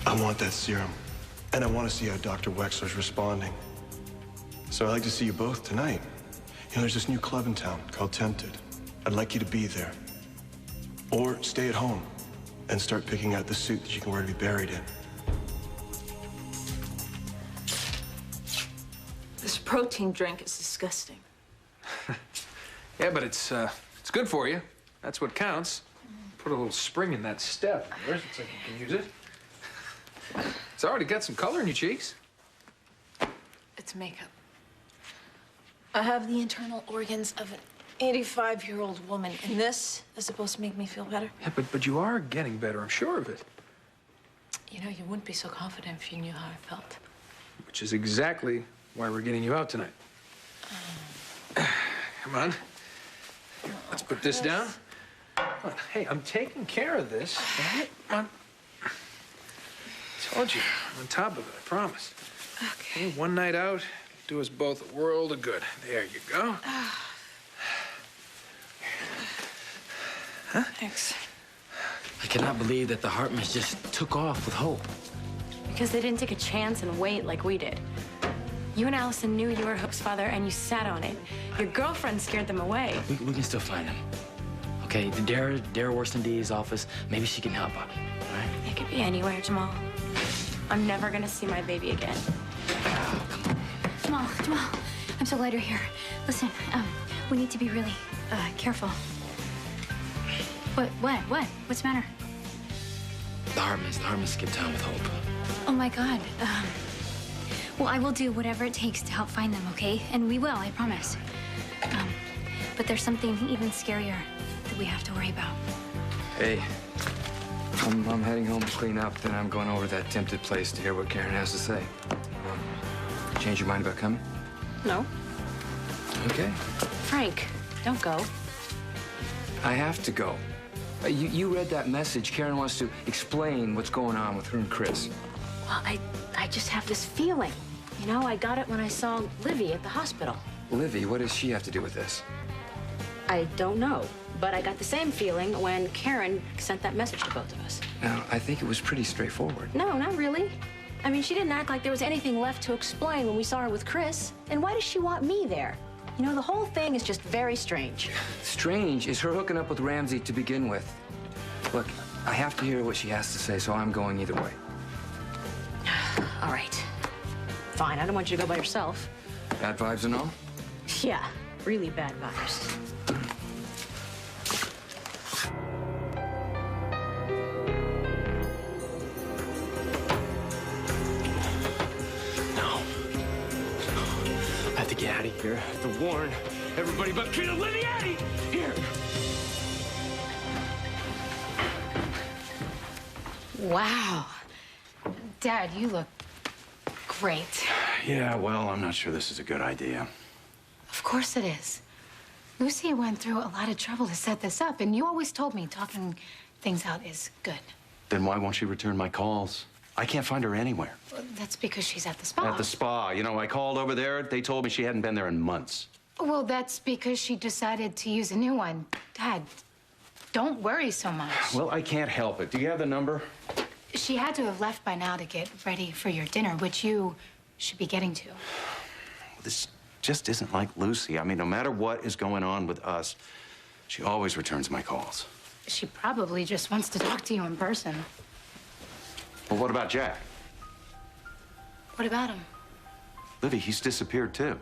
I want that serum. And I want to see how Dr. Wexler's responding. So I'd like to see you both tonight. You know, there's this new club in town called Tempted. I'd like you to be there. Or stay at home and start picking out the suit that you can wear to be buried in. This protein drink is disgusting. Yeah, but it's good for you. That's what counts. Put a little spring in that step. Looks like you can use it. It's already got some color in your cheeks. It's makeup. I have the internal organs of an 85-year-old woman, and this is supposed to make me feel better? Yeah, but you are getting better, I'm sure of it. You know, you wouldn't be so confident if you knew how I felt. Which is exactly why we're getting you out tonight. Come on. Here, let's put this down. Come on. Hey, I'm taking care of this. Come on. I told you, I'm on top of it, I promise. Okay. Hey, one night out, do us both a world of good. There you go. Huh? Thanks. I cannot believe that the Hartmans just took off with Hope. Because they didn't take a chance and wait like we did. You and Allison knew you were Hope's father, and you sat on it. Your girlfriend scared them away. We can still find him. Okay, Dara works in Dee's office. Maybe she can help out, all right? It could be anywhere, Jamal. I'm never gonna see my baby again. Jamal, I'm so glad you're here. Listen, we need to be really, careful. What? What's the matter? The Hartmans skipped town with Hope. Oh, my God. Well, I will do whatever it takes to help find them, okay? And we will, I promise. But there's something even scarier that we have to worry about. Hey, I'm heading home to clean up, then I'm going over to that Tempted place to hear what Karen has to say. Change your mind about coming? No. Okay. Frank, don't go. I have to go. You read that message. Karen wants to explain what's going on with her and Chris. Well, I just have this feeling. You know, I got it when I saw Livy at the hospital. Livy, what does she have to do with this? I don't know, but I got the same feeling when Karen sent that message to both of us. Now, I think it was pretty straightforward. No, not really. I mean, she didn't act like there was anything left to explain when we saw her with Chris. And why does she want me there? You know, the whole thing is just very strange. Strange is her hooking up with Ramsey to begin with. Look, I have to hear what she has to say, so I'm going either way. All right. Fine, I don't want you to go by yourself. Bad vibes and all? Yeah, really bad vibes. I have to get out of here. I have to warn everybody about Trina Liviati! Here! Wow. Dad, you look great. Yeah, well, I'm not sure this is a good idea. Of course it is. Lucy went through a lot of trouble to set this up, and you always told me talking things out is good. Then why won't she return my calls? I can't find her anywhere. Well, that's because she's at the spa. At the spa. You know, I called over there. They told me she hadn't been there in months. Well, that's because she decided to use a new one. Dad, don't worry so much. Well, I can't help it. Do you have the number? She had to have left by now to get ready for your dinner, which you should be getting to. This just isn't like Lucy. I mean, no matter what is going on with us, she always returns my calls. She probably just wants to talk to you in person. Well, what about Jack? What about him? Livy, he's disappeared too.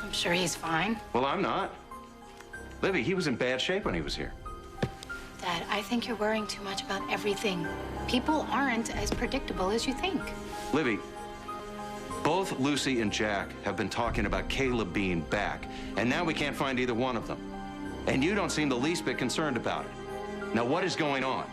I'm sure he's fine. Well, I'm not. Livy, he was in bad shape when he was here. Dad, I think you're worrying too much about everything. People aren't as predictable as you think. Livy, both Lucy and Jack have been talking about Caleb being back, and now we can't find either one of them. And you don't seem the least bit concerned about it. Now, what is going on?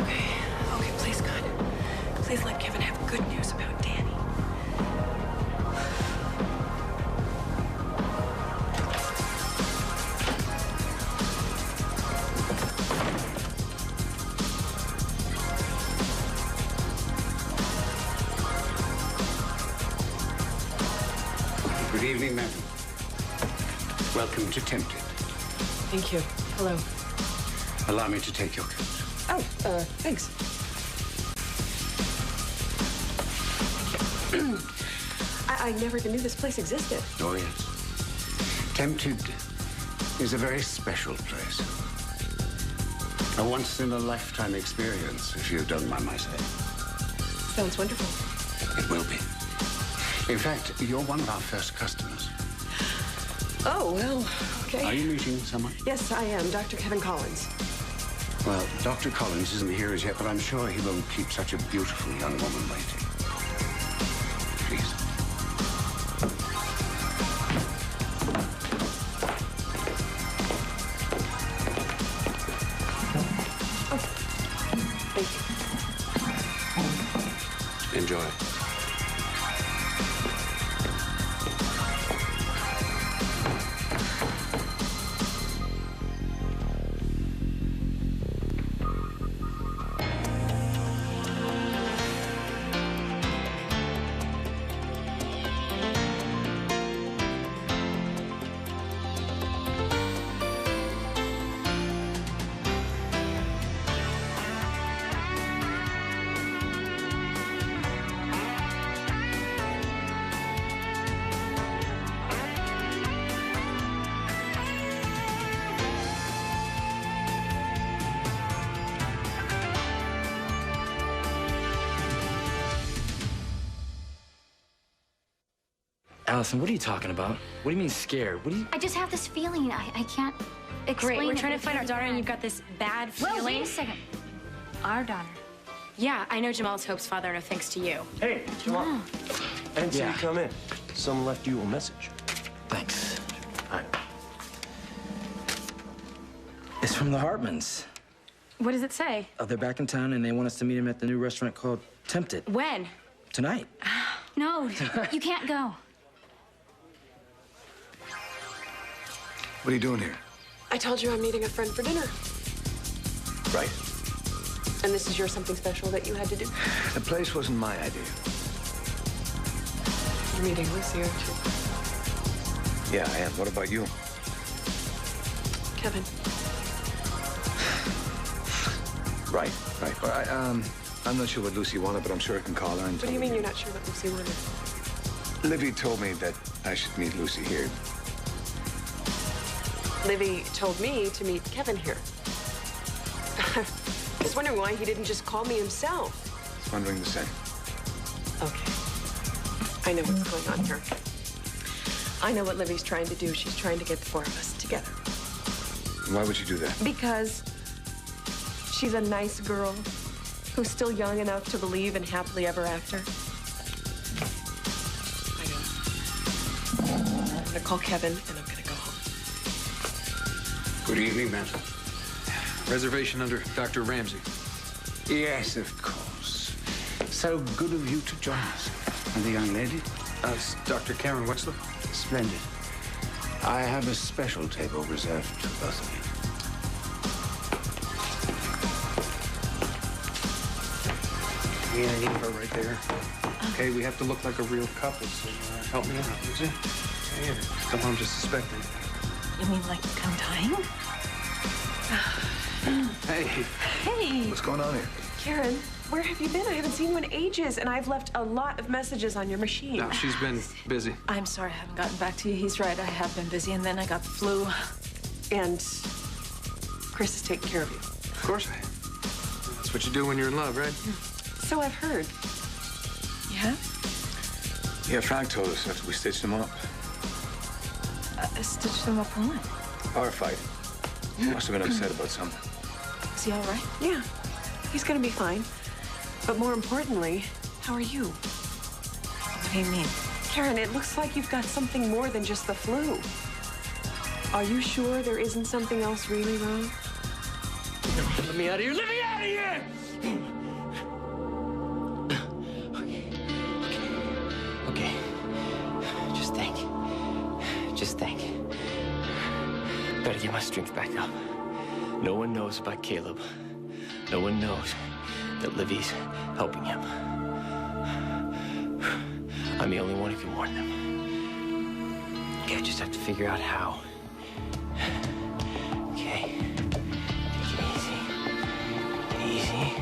Okay, please, God. Please let Kevin have good news about Danny. evening, madam. Welcome to Tempted. Thank you. Hello. Allow me to take your coat. Oh, thanks. I never even knew this place existed. Oh, yes. Tempted is a very special place. A once-in-a-lifetime experience, if you don't mind my saying. Sounds wonderful. It will be. In fact, you're one of our first customers. Oh, well, okay. Are you meeting someone? Yes, I am. Dr. Kevin Collins. Well, Dr. Collins isn't here as yet, but I'm sure he won't keep such a beautiful young woman waiting. Please. Thank you. Enjoy. Allison, what are you talking about? What do you mean scared? What do you... I just have this feeling. I can't explain. Great, we're it, trying but to find our it's daughter, really and you've bad. got this bad feeling. Well, wait a second. Our daughter. Yeah, I know Jamal's Hope's father, no thanks to you. Hey, Jamal. Oh. I didn't see Yeah. you come in. Someone left you a message. Thanks. It's from the Hartmans. What does it say? They're back in town, and they want us to meet them at the new restaurant called Tempted. When? Tonight. No, you can't go. What are you doing here? I told you I'm meeting a friend for dinner. Right. And this is your something special that you had to do? The place wasn't my idea. You're meeting Lucy, aren't you? Yeah, I am. What about you? Kevin. Right. Well, I'm not sure what Lucy wanted, but I'm sure I can call her and What tell do you her. mean you're not sure what Lucy wanted? Livy told me that I should meet Lucy here. Livy told me to meet Kevin here. Just wondering why he didn't just call me himself. I was wondering the same. Okay. I know what's going on here. I know what Livy's trying to do. She's trying to get the four of us together. Why would you do that? Because she's a nice girl who's still young enough to believe in happily ever after. I know. I'm gonna call Kevin and I'm gonna go home. Good evening, madam. Reservation under Dr. Ramsey. Yes, of course. So good of you to join us. And the young lady? It's Dr. Karen Wexler. Splendid. I have a special table reserved for both of you. Me and Eva right there. Okay, we have to look like a real couple, so help me out, would you? Okay, come home just suspecting. You mean like I'm dying? Hey, Hey, What's going on here? Karen, where have you been? I haven't seen you in ages, and I've left a lot of messages on your machine. no, she's been busy. I'm sorry I haven't gotten back to you. He's right, I have been busy, and then I got the flu. And Chris is taking care of you. Of course I am. That's what you do when you're in love, right? So I've heard. Yeah? Yeah, Frank told us after we stitched him up. Stitched them up on what? Our fight. He must have been upset about something. Is he all right? Yeah, he's gonna be fine. But more importantly, how are you? What do you mean? Karen, it looks like you've got something more than just the flu. Are you sure there isn't something else really wrong? Let me out of here! Let me out of here! Okay. Just think. Just think. Gotta get my strength back up. No one knows about Caleb. No one knows that Livy's helping him. I'm the only one who can warn them. Okay, I just have to figure out how. Okay. Take it easy. Take it easy.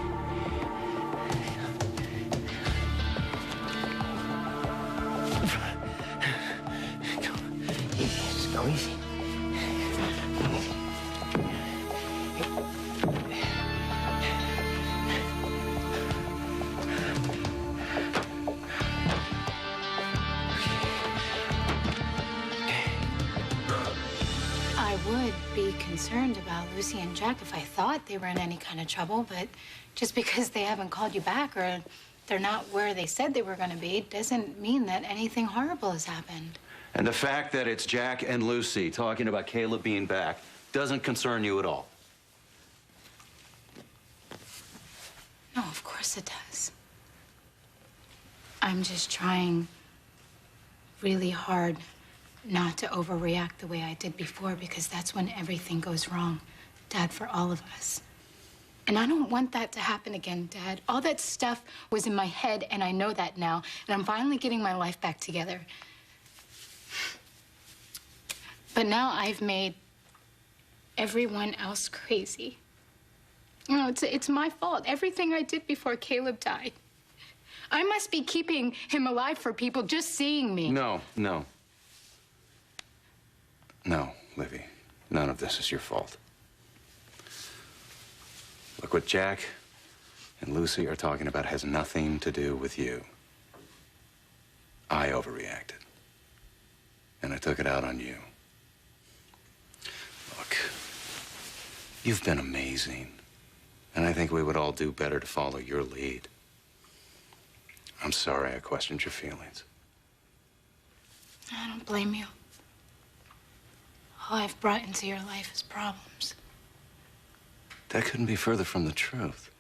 Go easy. Just go easy. I would be concerned about Lucy and Jack if I thought they were in any kind of trouble, but just because they haven't called you back or they're not where they said they were going to be doesn't mean that anything horrible has happened. And the fact that it's Jack and Lucy talking about Caleb being back doesn't concern you at all. No, of course it does. I'm just trying really hard not to overreact the way I did before, because that's when everything goes wrong, Dad, for all of us. And I don't want that to happen again, Dad. All that stuff was in my head, and I know that now, and I'm finally getting my life back together. But now I've made everyone else crazy. You know, it's my fault. Everything I did before Caleb died. I must be keeping him alive for people just seeing me. No, no. No, Livy. None of this is your fault. Look, what Jack and Lucy are talking about has nothing to do with you. I overreacted. And I took it out on you. Look, you've been amazing. And I think we would all do better to follow your lead. I'm sorry I questioned your feelings. I don't blame you. All I've brought into your life is problems. That couldn't be further from the truth.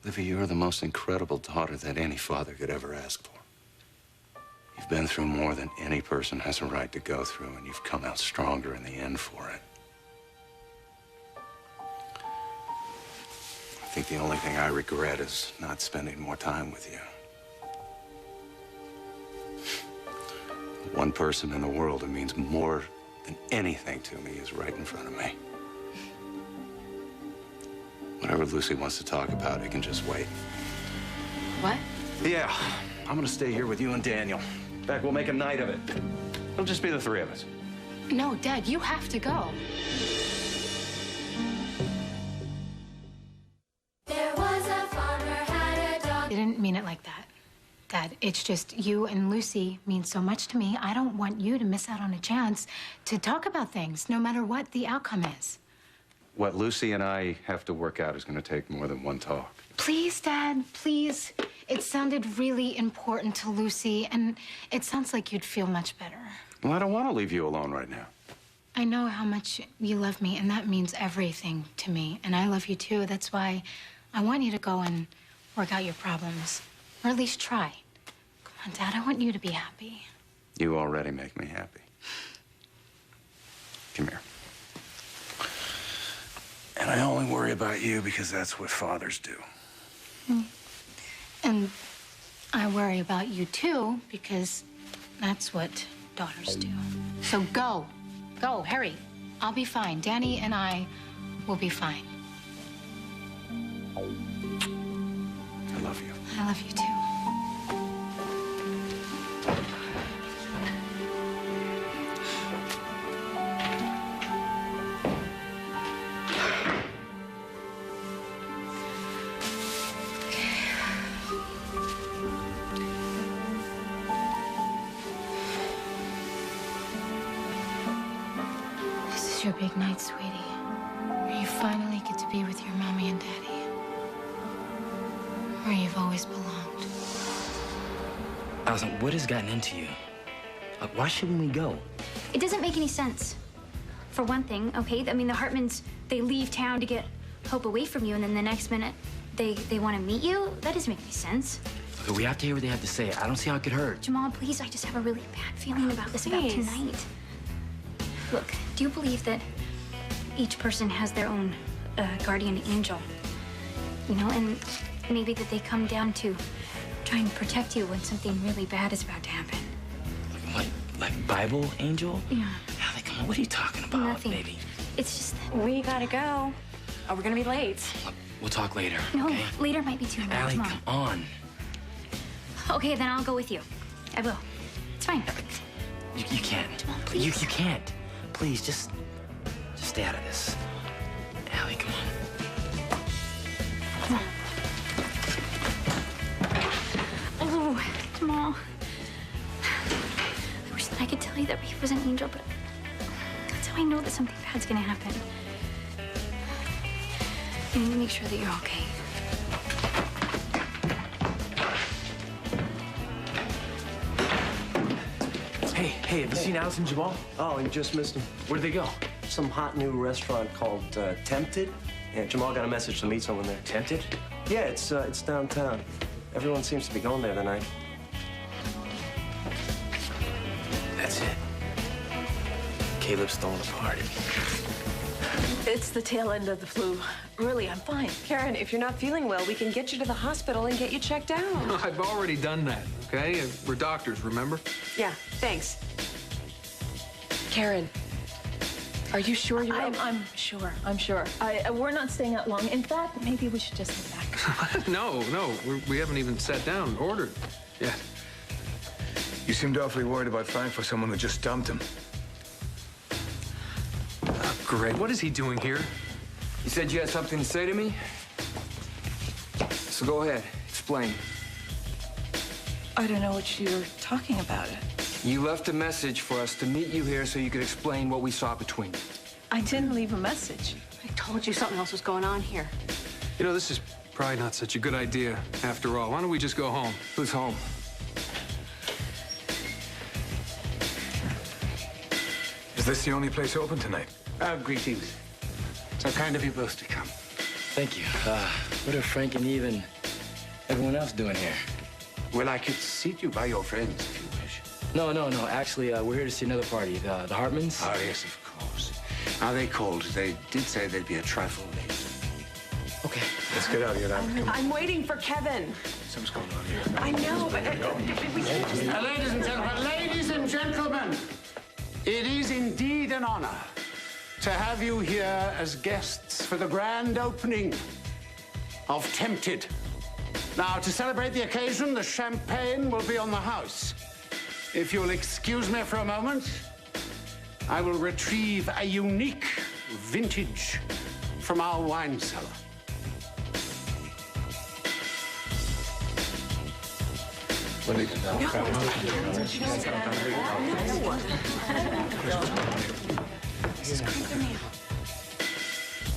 Livy, you're the most incredible daughter that any father could ever ask for. You've been through more than any person has a right to go through, and you've come out stronger in the end for it. I think the only thing I regret is not spending more time with you. One person in the world who means more than anything to me is right in front of me. Whatever Lucy wants to talk about, it can just wait. What? Yeah, I'm gonna stay here with you and Daniel. In fact, we'll make a night of it. It'll just be the three of us. No, Dad, you have to go. There was a farmer had a dog. I didn't mean it like that, Dad. It's just you and Lucy mean so much to me. I don't want you to miss out on a chance to talk about things, no matter what the outcome is. What Lucy and I have to work out is gonna take more than one talk. Please, Dad, please. It sounded really important to Lucy, and it sounds like you'd feel much better. Well, I don't want to leave you alone right now. I know how much you love me, and that means everything to me. And I love you, too. That's why I want you to go and work out your problems. Or at least try. Come on, Dad, I want you to be happy. You already make me happy. Come here. And I only worry about you because that's what fathers do. And I worry about you, too, because that's what daughters do. So go. Go, hurry. I'll be fine. Danny and I will be fine. I love you. I love you, too. This is your big night, sweetie, where you finally get to be with your mommy and daddy, where you've always belonged. Allison, what has gotten into you? Why shouldn't we go? It doesn't make any sense. For one thing, okay? I mean, the Hartmans, they leave town to get Hope away from you, and then the next minute, they want to meet you? That doesn't make any sense. Look, we have to hear what they have to say. I don't see how it could hurt. Jamal, please, I just have a really bad feeling about this, about Please. tonight. Look, do you believe that each person has their own guardian angel? You know, and maybe that they come down to try and protect you when something really bad is about to happen. Like Bible angel? Yeah. Allie, come on, what are you talking about, Nothing. baby? It's just that we gotta go. Oh, we're gonna be late. We'll talk later, No, okay? later might be too late. Allie, Come come on. Okay, then I'll go with you. I will. It's fine. You can't. Jamal, please. You can't. Please, just stay out of this. Allie, come on. Oh, Jamal. I wish that I could tell you that he was an angel, but that's how I know that something bad's gonna happen. I need to make sure that you're okay. Hey, have you seen Alice and Jamal? Oh, you just missed him. Where'd they go? Some hot new restaurant called Tempted. Yeah, Jamal got a message to meet someone there. Tempted? Yeah, it's downtown. Everyone seems to be going there tonight. That's it. Caleb's throwing a party. It's the tail end of the flu. Really, I'm fine. Karen, if you're not feeling well, we can get you to the hospital and get you checked out. I've already done that, okay? We're doctors, remember? Yeah, thanks. Karen, are you sure you're... I'm sure. We're not staying out long. In fact, maybe we should just head back. No, we haven't even sat down and ordered yet. You seemed awfully worried about Frank for someone who just dumped him. Great. What is he doing here? You said you had something to say to me? So go ahead, explain. I don't know what you're talking about. You left a message for us to meet you here so you could explain what we saw between you. I didn't leave a message. I told you something else was going on here. You know, this is probably not such a good idea after all. Why don't we just go home? Who's home? Is this the only place open tonight? Greetings. So kind of you both to come. Thank you. What are Frank and Eve and everyone else doing here? Well, I could seat you by your friends if you wish. No. Actually, we're here to see another party. The Hartmans. Oh, yes, of course. Now, they called. They did say they'd be a trifle late. Okay. Let's get out of here now. I'm waiting for Kevin. Something's going on here. I know, but we can't just... Ladies and gentlemen, it is indeed an honor to have you here as guests for the grand opening of Tempted. Now, to celebrate the occasion, the champagne will be on the house. If you'll excuse me for a moment, I will retrieve a unique vintage from our wine cellar.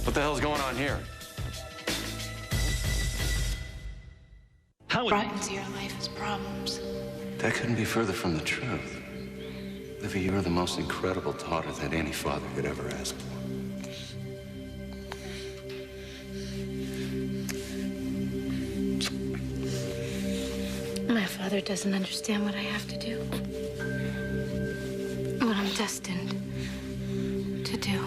What the hell's going on here? Brought into your life as problems. That couldn't be further from the truth. Livy, you are the most incredible daughter that any father could ever ask for. My father doesn't understand what I have to do. What I'm destined to do.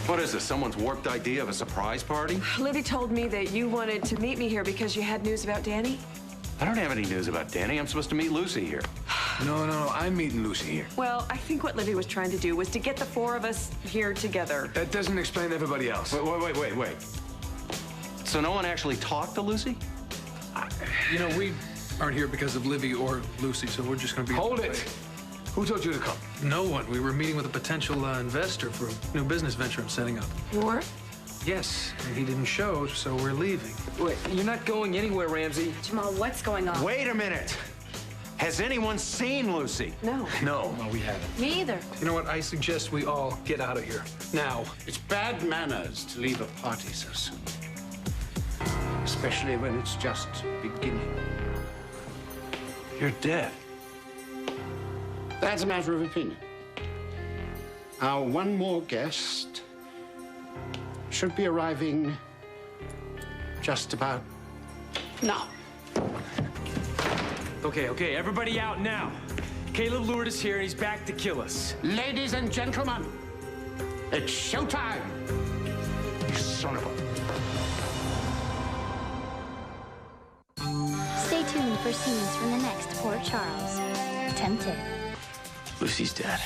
What is this, someone's warped idea of a surprise party? Libby told me that you wanted to meet me here because you had news about Danny. I don't have any news about Danny. I'm supposed to meet Lucy here. No, I'm meeting Lucy here. Well, I think what Libby was trying to do was to get the four of us here together. That doesn't explain everybody else. Wait. So no one actually talked to Lucy? You know, we aren't here because of Livy or Lucy, so we're just going to be... Hold it! Who told you to come? No one. We were meeting with a potential investor for a new business venture I'm setting up. You were? Yes, and he didn't show, so we're leaving. Wait, you're not going anywhere, Ramsey. Jamal, what's going on? Wait a minute. Has anyone seen Lucy? No. No, we haven't. Me either. You know what? I suggest we all get out of here. Now. It's bad manners to leave a party so soon. Especially when it's just beginning. You're dead. That's a matter of opinion. Our one more guest should be arriving just about now. Okay, everybody out now. Caleb lured us here and he's back to kill us. Ladies and gentlemen, it's showtime. You son of a... Stay tuned for scenes from the next Port Charles. Tempted. Lucy's dead.